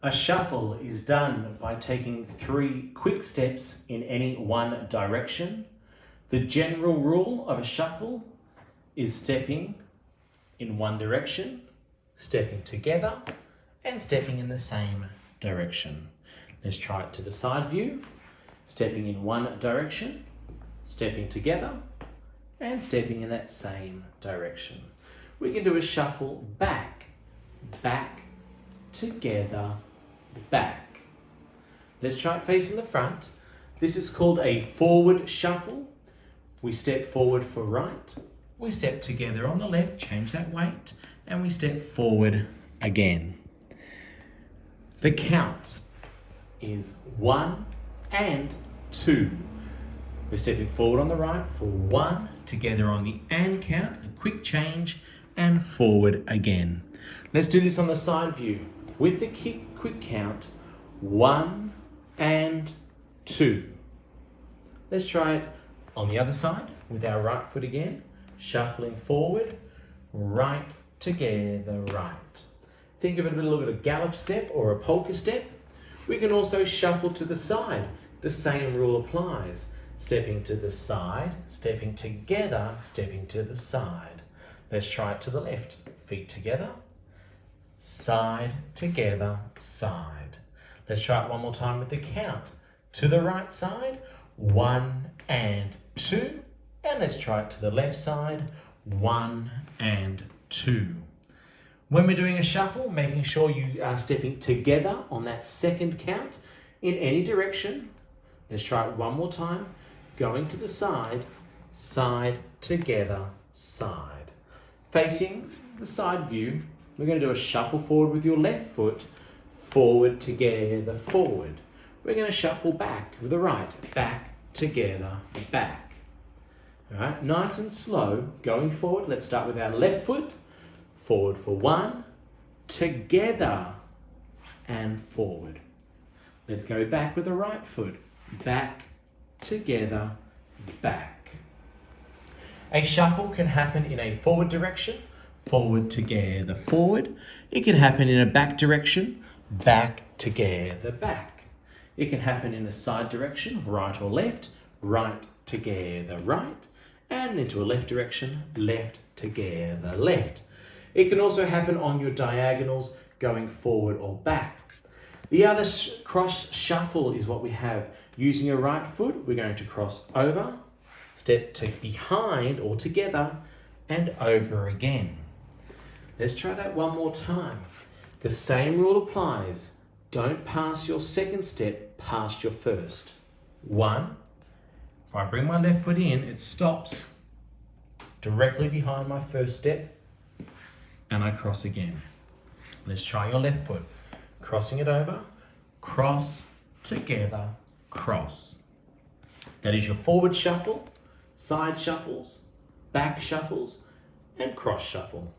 A shuffle is done by taking 3 quick steps in any one direction. The general rule of a shuffle is stepping in one direction, stepping together, and stepping in the same direction. Let's try it to the side view. Stepping in one direction, stepping together, and stepping in that same direction. We can do a shuffle back, back, together, back. Let's try it facing the front. This is called a forward shuffle. We step forward for right, we step together on the left, change that weight, and we step forward again. The count is 1 and 2. We're stepping forward on the right for 1, together on the and count, a quick change, and forward again. Let's do this on the side view. With the quick count, 1 and 2. Let's try it on the other side with our right foot again, shuffling forward, right, together, right. Think of it a little bit of a gallop step or a polka step. We can also shuffle to the side. The same rule applies. Stepping to the side, stepping together, stepping to the side. Let's try it to the left. Feet together, side, together, side. Let's try it one more time with the count. To the right side, 1 and 2. And let's try it to the left side, 1 and 2. When we're doing a shuffle, making sure you are stepping together on that second count in any direction. Let's try it one more time. Going to the side, side, together, side. Facing the side view, we're going to do a shuffle forward with your left foot, forward, together, forward. We're going to shuffle back with the right, back, together, back. All right, nice and slow, going forward. Let's start with our left foot, forward for 1, together, and forward. Let's go back with the right foot, back, together, back. A shuffle can happen in a forward direction, forward, together, forward. It can happen in a back direction, back, together, back. It can happen in a side direction, right or left, right, together, right, and into a left direction, left, together, left. It can also happen on your diagonals, going forward or back. The other cross shuffle is what we have. Using your right foot, we're going to cross over, step to behind or together, and over again. Let's try that one more time. The same rule applies. Don't pass your second step past your first. 1, if I bring my left foot in, it stops directly behind my first step, and I cross again. Let's try your left foot. Crossing it over, cross, together, cross. That is your forward shuffle, side shuffles, back shuffles, and cross shuffle.